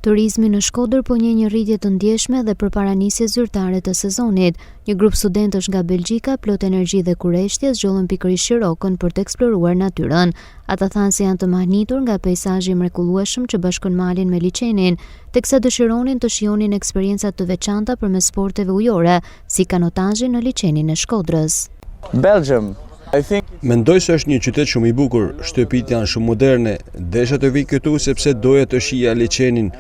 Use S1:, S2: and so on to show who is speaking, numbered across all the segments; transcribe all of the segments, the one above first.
S1: Turizmi në Shkodër po njeh një rritje të ndjeshme dhe përpara nisjes zyrtare të sezonit. Një grup studentësh nga Belgjika, plot energji dhe kurreshtje zgjollën pikërisht Shirokën për të eksploruar natyrën. Ata thanë se janë të mahnitur nga peizazhi mrekullueshëm që bashkon malin me liçenin, teksa dëshironin të shijonin eksperjenca të veçanta përmes sporteve ujore, si kanotazhi në liçenin e Shkodrës.
S2: Belgium.
S3: Mendoj se është një qytet shumë i bukur, shtëpitë janë shumë moderne, desha të vi këtu sepse doja të shija liçenin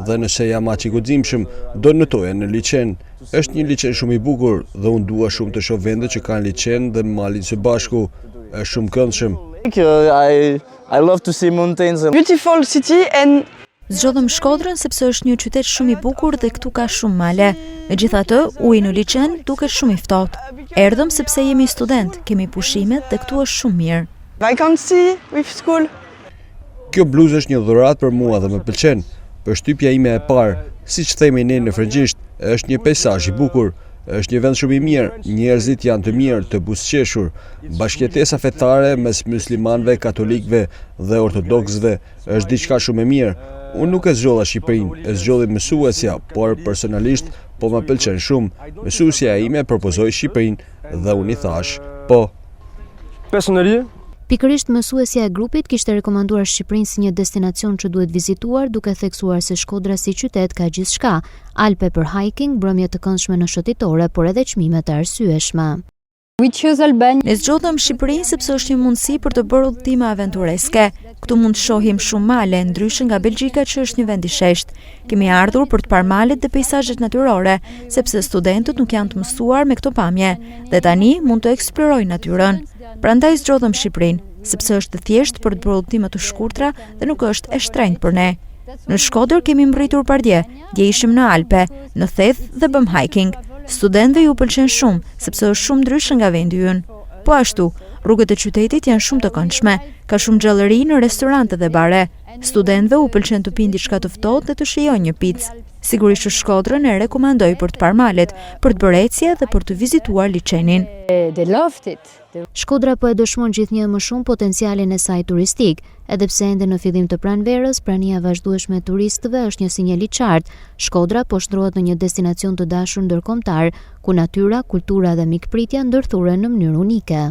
S3: dhe nëse jam aq i guximshëm, do nëtoja në liçen. Është një liçen shumë i bukur dhe unë dua shumë të shoh vende që kanë liçen dhe malin së bashku. Është shumë këndshëm.
S2: I love to see mountains.
S4: Beautiful city and
S5: Zgjodhëm Shkodrën sepse është një qytet shumë i bukur dhe këtu ka shumë male. Megjithatë, uji në liçen duket shumë i ftohtë. Erdhëm sepse jemi student, kemi pushimet dhe këtu është shumë mirë.
S4: vacancy with school.
S3: Kjo bluzë është një dhuratë për mua dhe më pëlqen. Përshtypja ime e parë, siç themi ne në frëngjisht, është një peizazh i bukur. Është një vend shumë i mirë, njerëzit janë të mirë, të buzëqeshur. Bashkëjetesa fetare mes muslimanëve, katolikëve dhe ortodoksëve është diçka shumë e mirë. Unë nuk e zgjolla Shqipërinë, e zgjodhi mësuesja, por personalisht po më pëlqen shumë. Mësuesja ime propozoi Shqipërinë dhe unë i thash, po.
S2: Personally,
S1: Pikërisht mësuesja e grupit kishte rekomanduar Shqipërinë si një destinacion që duhet vizituar, duke theksuar se Shkodra si qytet ka gjithçka, Alpe për hiking, mbrëmje të këndshme në shëtitore, por edhe çmime të arsyeshme.
S5: Ne zgjodhëm Shqipërinë sepse është një mundësi për të bërë udhëtime aventureske. Këtu mund të shohim shumë male, ndryshe nga Belgjika që është një vend i sheshtë. Kemi ardhur për të parë malet dhe peizazhet natyrore, sepse studentët nuk janë të mësuar me këto pamje dhe tani mund të eksplorojnë natyrën. Prandaj zgjodhëm Shqipërinë, sepse është e thjeshtë për të bërë udhëtime të shkurtra dhe nuk është e shtrenjtë për ne. Në Shkodër kemi mbërritur pardje, dje ishim në Alpe, në Theth dhe bëm hiking. Studentëve ju pëlqen shumë, sepse është shumë ndryshe nga vendi ynë. Po ashtu, rrugët e qytetit janë shumë të këndshme, ka shumë gjallëri në restorante dhe bare. Studentëve u pëlqen të pinë diçka të ftohtë dhe të shijojnë një picë. Sigurisht që Shkodrën e rekomandoj për të parë malet, për të bërë ecje dhe për të vizituar liçenin.
S1: Shkodra po e dëshmon gjithnjë më shumë potencialin e saj turistik, edhe pse ende në fillim të pranverës, prania vazhdueshme e turistëve është një sinjal i qartë. Shkodra po shndrohet në një destinacion të dashur ndërkombëtar, ku natyra, kultura dhe mikpritja ndërthuren në mënyrë unike.